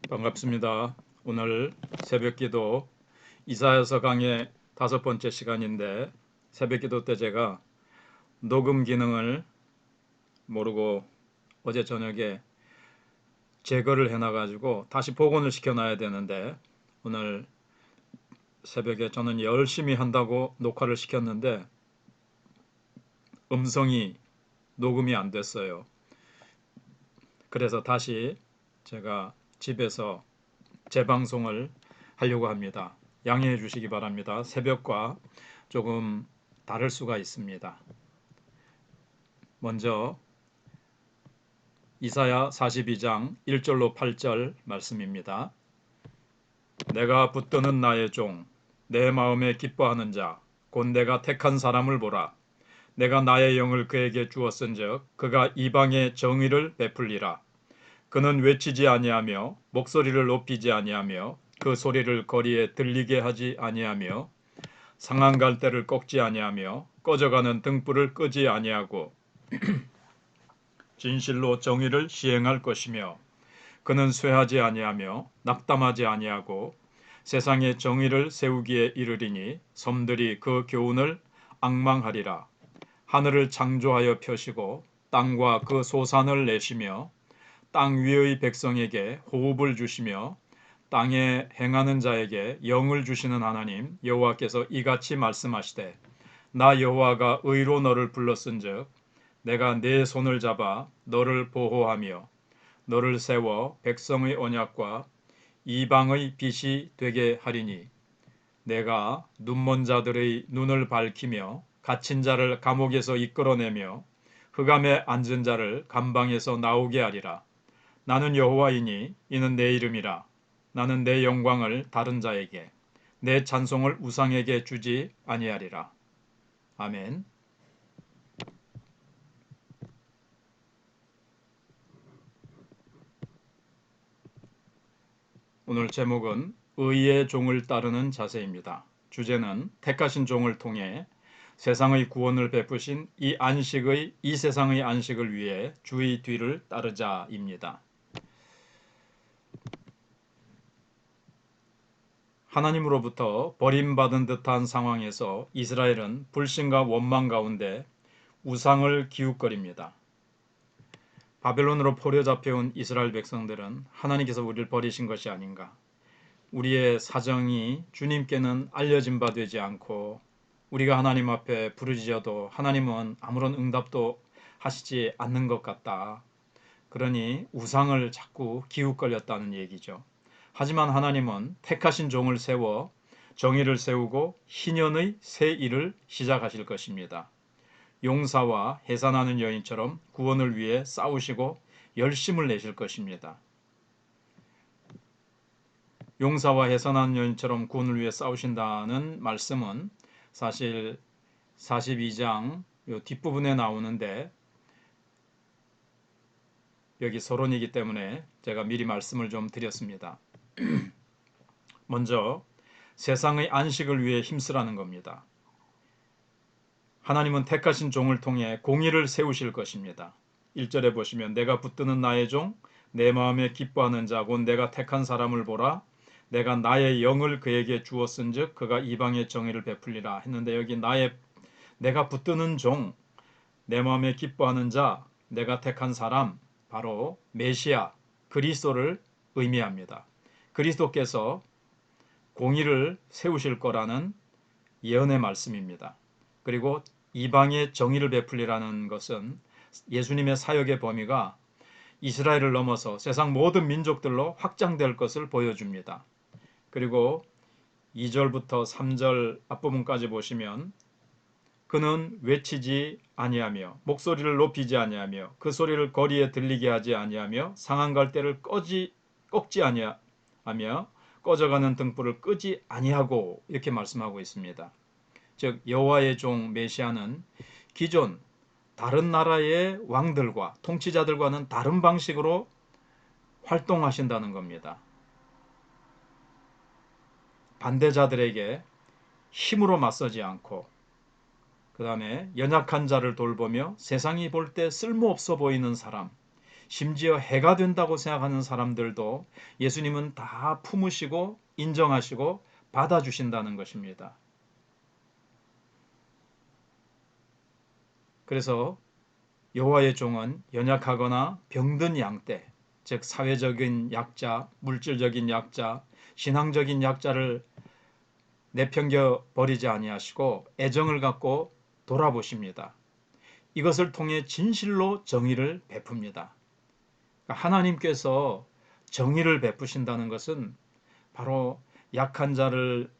반갑습니다. 오늘 새벽기도 이사야서 강의 5번째 시간인데, 새벽기도 때 제가 녹음 기능을 모르고 어제 저녁에 제거를 해놔가지고 다시 복원을 시켜놔야 되는데, 오늘 새벽에 저는 열심히 한다고 녹화를 시켰는데 음성이 녹음이 안 됐어요. 그래서 다시 제가 집에서 재방송을 하려고 합니다. 양해해 주시기 바랍니다. 새벽과 조금 다를 수가 있습니다. 먼저 이사야 42장 1절로 8절 말씀입니다. 내가 붙드는 나의 종, 내 마음에 기뻐하는 자, 곧 내가 택한 사람을 보라. 내가 나의 영을 그에게 주었은즉 그가 이방의 정의를 베풀리라. 그는 외치지 아니하며 목소리를 높이지 아니하며 그 소리를 거리에 들리게 하지 아니하며 상한 갈대를 꺾지 아니하며 꺼져가는 등불을 끄지 아니하고 진실로 정의를 시행할 것이며 그는 쇠하지 아니하며 낙담하지 아니하고 세상에 정의를 세우기에 이르리니 섬들이 그 교훈을 앙망하리라. 하늘을 창조하여 펴시고 땅과 그 소산을 내시며 땅 위의 백성에게 호흡을 주시며 땅에 행하는 자에게 영을 주시는 하나님 여호와께서 이같이 말씀하시되 나 여호와가 의로 너를 불렀은즉 내가 네 손을 잡아 너를 보호하며 너를 세워 백성의 언약과 이방의 빛이 되게 하리니 내가 눈먼 자들의 눈을 밝히며 갇힌 자를 감옥에서 이끌어내며 흑암에 앉은 자를 감방에서 나오게 하리라. 나는 여호와이니 이는 내 이름이라. 나는 내 영광을 다른 자에게 내 찬송을 우상에게 주지 아니하리라. 아멘. 오늘 제목은 의의 종을 따르는 자세입니다. 주제는 택하신 종을 통해 세상의 구원을 베푸신 이 세상의 안식을 위해 주의 뒤를 따르자입니다. 하나님으로부터 버림받은 듯한 상황에서 이스라엘은 불신과 원망 가운데 우상을 기웃거립니다. 바벨론으로 포려 잡혀온 이스라엘 백성들은 하나님께서 우리를 버리신 것이 아닌가, 우리의 사정이 주님께는 알려진 바 되지 않고 우리가 하나님 앞에 부르짖어도 하나님은 아무런 응답도 하시지 않는 것 같다. 그러니 우상을 자꾸 기웃거렸다는 얘기죠. 하지만 하나님은 택하신 종을 세워 정의를 세우고 희년의 새 일을 시작하실 것입니다. 용사와 해산하는 여인처럼 구원을 위해 싸우시고 열심을 내실 것입니다. 용사와 해산하는 여인처럼 구원을 위해 싸우신다는 말씀은 사실 42장 뒷부분에 나오는데 여기 서론이기 때문에 제가 미리 말씀을 좀 드렸습니다. 먼저 세상의 안식을 위해 힘쓰라는 겁니다. 하나님은 택하신 종을 통해 공의를 세우실 것입니다. 1절에 보시면 내가 붙드는 나의 종, 내 마음에 기뻐하는 자, 곧 내가 택한 사람을 보라. 내가 나의 영을 그에게 주었은즉 그가 이방의 정의를 베풀리라 했는데, 여기 내가 붙드는 종, 내 마음에 기뻐하는 자, 내가 택한 사람, 바로 메시아 그리스도를 의미합니다. 그리스도께서 공의를 세우실 거라는 예언의 말씀입니다. 그리고 이방의 정의를 베풀리라는 것은 예수님의 사역의 범위가 이스라엘을 넘어서 세상 모든 민족들로 확장될 것을 보여줍니다. 그리고 2절부터 3절 앞부분까지 보시면 그는 외치지 아니하며 목소리를 높이지 아니하며 그 소리를 거리에 들리게 하지 아니하며 상한 갈대를 꺾지 아니하며 꺼져가는 등불을 끄지 아니하고, 이렇게 말씀하고 있습니다. 즉 여호와의 종 메시아는 기존 다른 나라의 왕들과 통치자들과는 다른 방식으로 활동하신다는 겁니다. 반대자들에게 힘으로 맞서지 않고, 그 다음에 연약한 자를 돌보며 세상이 볼 때 쓸모없어 보이는 사람, 심지어 해가 된다고 생각하는 사람들도 예수님은 다 품으시고 인정하시고 받아주신다는 것입니다. 그래서 여호와의 종은 연약하거나 병든 양떼, 즉 사회적인 약자, 물질적인 약자, 신앙적인 약자를 내팽겨 버리지 아니하시고 애정을 갖고 돌아보십니다. 이것을 통해 진실로 정의를 베풉니다. 하나님께서 정의를 베푸신다는 것은 바로 약한 자를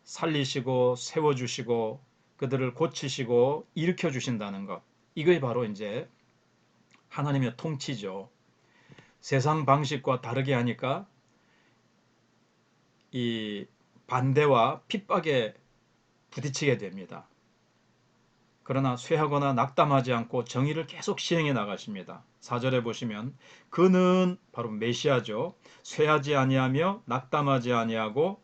살리시고 세워주시고 그들을 고치시고 일으켜 주신다는 것. 이게 바로 이제 하나님의 통치죠. 세상 방식과 다르게 하니까 이 반대와 핍박에 부딪히게 됩니다. 그러나 쇠하거나 낙담하지 않고 정의를 계속 시행해 나가십니다. 4절에 보시면 그는 바로 메시아죠. 쇠하지 아니하며 낙담하지 아니하고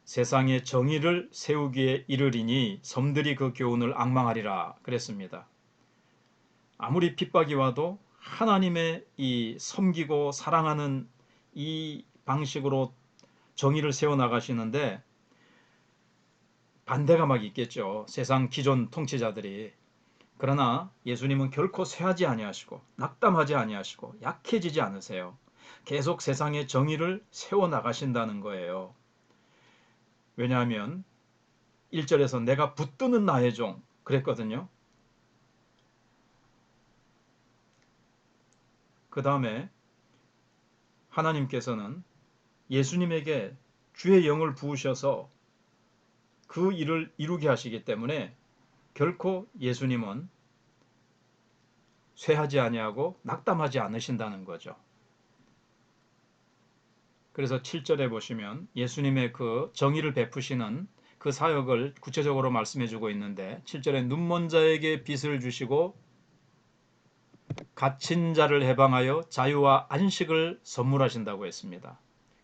세상에 정의를 세우기에 이르리니 섬들이 그 교훈을 앙망하리라 그랬습니다. 아무리 핍박이 와도 하나님의 이 섬기고 사랑하는 이 방식으로 정의를 세워나가시는데 반대가 막 있겠죠. 세상 기존 통치자들이. 그러나 예수님은 결코 쇠하지 아니하시고 낙담하지 아니하시고 약해지지 않으세요. 계속 세상의 정의를 세워나가신다는 거예요. 왜냐하면 1절에서 내가 붙드는 나의 종 그랬거든요. 그 다음에 하나님께서는 예수님에게 주의 영을 부으셔서 그 일을 이루게 하시기 때문에 결코 예수님은 쇠하지 아니하고 낙담하지 않으신다는 거죠. 그래서 7절에 보시면 예수님의 그 정의를 베푸시는 그 사역을 구체적으로 말씀해 주고 있는데 7절에 눈먼 자에게 빛을 주시고 갇힌 자를 해방하여 자유와 안식을 선물하신다고 했습니다.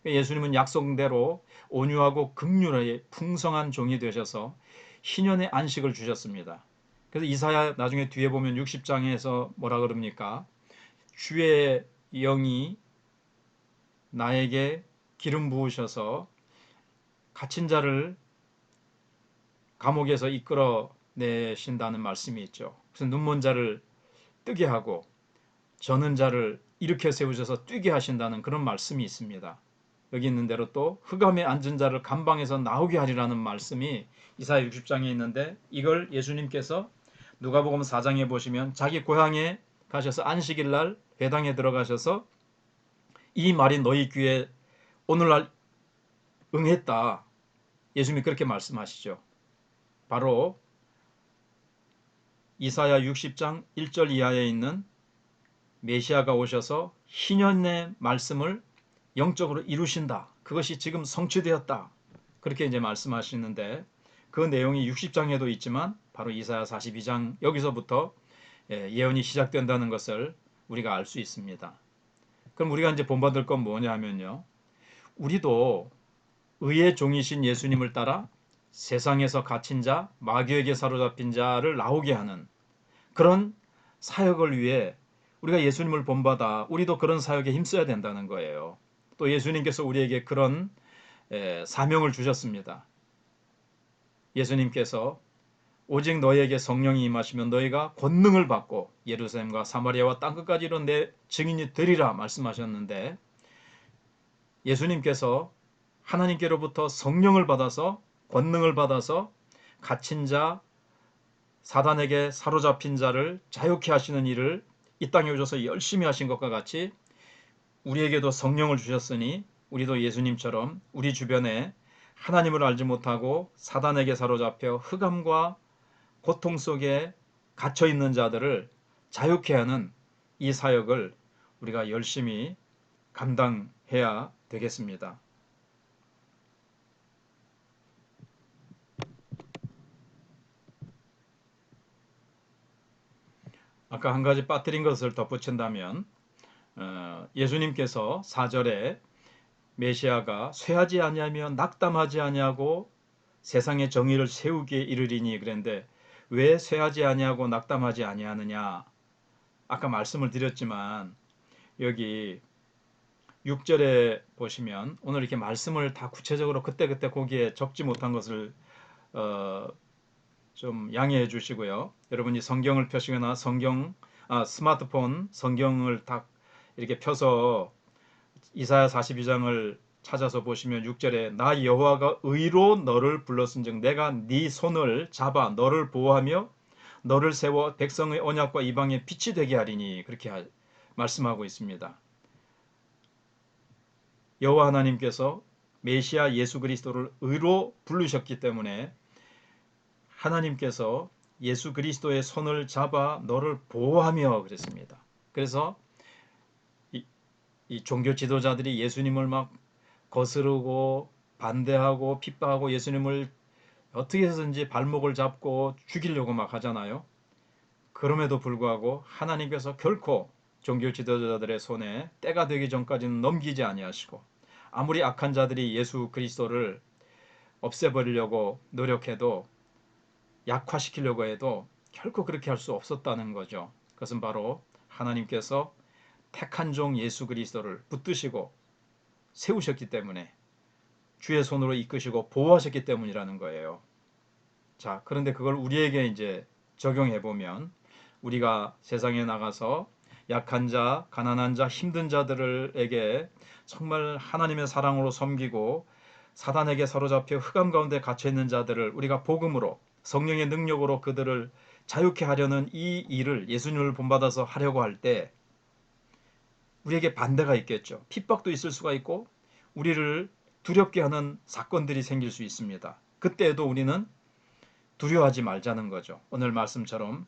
예수님은 약속대로 온유하고 긍휼하게 풍성한 종이 되셔서 희년의 안식을 주셨습니다. 그래서 이사야 나중에 뒤에 보면 60장에서 뭐라 그럽니까? 주의 영이 나에게 기름 부으셔서 갇힌 자를 감옥에서 이끌어 내신다는 말씀이 있죠. 그래서 눈먼 자를 뜨게 하고 저는 자를 일으켜 세우셔서 뛰게 하신다는 그런 말씀이 있습니다. 여기 있는 대로 또 흑암에 앉은 자를 감방에서 나오게 하리라는 말씀이 이사야 60장에 있는데 이걸 예수님께서 누가복음 4장에 보시면 자기 고향에 가셔서 안식일 날 회당에 들어가셔서 이 말이 너희 귀에 오늘날 응했다. 예수님이 그렇게 말씀하시죠. 바로 이사야 60장 1절 이하에 있는 메시아가 오셔서 희년의 말씀을 영적으로 이루신다. 그것이 지금 성취되었다. 그렇게 이제 말씀하시는데 그 내용이 60장에도 있지만 바로 이사야 42장 여기서부터 예언이 시작된다는 것을 우리가 알 수 있습니다. 그럼 우리가 이제 본받을 건 뭐냐 하면요. 우리도 의의 종이신 예수님을 따라 세상에서 갇힌 자, 마귀에게 사로잡힌 자를 나오게 하는 그런 사역을 위해 우리가 예수님을 본받아 우리도 그런 사역에 힘써야 된다는 거예요. 또 예수님께서 우리에게 그런 사명을 주셨습니다. 예수님께서 오직 너희에게 성령이 임하시면 너희가 권능을 받고 예루살렘과 사마리아와 땅끝까지 이룬 내 증인이 되리라 말씀하셨는데 예수님께서 하나님께로부터 성령을 받아서 권능을 받아서 갇힌 자, 사단에게 사로잡힌 자를 자유케 하시는 일을 이 땅에 오셔서 열심히 하신 것과 같이 우리에게도 성령을 주셨으니 우리도 예수님처럼 우리 주변에 하나님을 알지 못하고 사단에게 사로잡혀 흑암과 고통 속에 갇혀 있는 자들을 자유케 하는 이 사역을 우리가 열심히 감당해야 되겠습니다. 아까 한 가지 빠뜨린 것을 덧붙인다면 예수님께서 4절에 메시아가 쇠하지 아니하며 낙담하지 아니하고 세상의 정의를 세우기에 이르리니 그랬는데 왜 쇠하지 아니하고 낙담하지 아니하느냐? 아까 말씀을 드렸지만 여기 6절에 보시면 오늘 이렇게 말씀을 다 구체적으로 그때그때 거기에 적지 못한 것을 좀 양해해 주시고요. 여러분이 성경을 펴시거나 스마트폰 성경을 딱 이렇게 펴서 이사야 42장을 찾아서 보시면 6절에 나 여호와가 의로 너를 불렀은즉 내가 네 손을 잡아 너를 보호하며 너를 세워 백성의 언약과 이방의 빛이 되게 하리니 그렇게 말씀하고 있습니다. 여호와 하나님께서 메시아 예수 그리스도를 의로 부르셨기 때문에 하나님께서 예수 그리스도의 손을 잡아 너를 보호하며 그랬습니다. 그래서 이 종교 지도자들이 예수님을 막 거스르고 반대하고 핍박하고 예수님을 어떻게 해서든지 발목을 잡고 죽이려고 막 하잖아요. 그럼에도 불구하고 하나님께서 결코 종교 지도자들의 손에 때가 되기 전까지는 넘기지 아니하시고 아무리 악한 자들이 예수 그리스도를 없애버리려고 노력해도 약화시키려고 해도 결코 그렇게 할 수 없었다는 거죠. 그것은 바로 하나님께서 택한 종 예수 그리스도를 붙드시고 세우셨기 때문에 주의 손으로 이끄시고 보호하셨기 때문이라는 거예요. 자, 그런데 그걸 우리에게 이제 적용해 보면 우리가 세상에 나가서 약한 자, 가난한 자, 힘든 자들에게 정말 하나님의 사랑으로 섬기고 사단에게 사로잡혀 흑암 가운데 갇혀 있는 자들을 우리가 복음으로 성령의 능력으로 그들을 자유케 하려는 이 일을 예수님을 본받아서 하려고 할 때 우리에게 반대가 있겠죠. 핍박도 있을 수가 있고 우리를 두렵게 하는 사건들이 생길 수 있습니다. 그때에도 우리는 두려워하지 말자는 거죠. 오늘 말씀처럼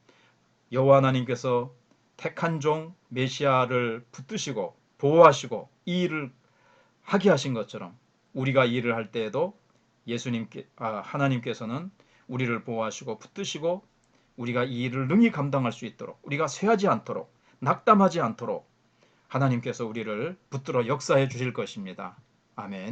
여호와 하나님께서 택한 종 메시아를 붙드시고 보호하시고 이 일을 하게 하신 것처럼 우리가 이 일을 할 때에도 하나님께서는 우리를 보호하시고 붙드시고 우리가 이 일을 능히 감당할 수 있도록 우리가 쇠하지 않도록 낙담하지 않도록 하나님께서 우리를 붙들어 역사해 주실 것입니다. 아멘.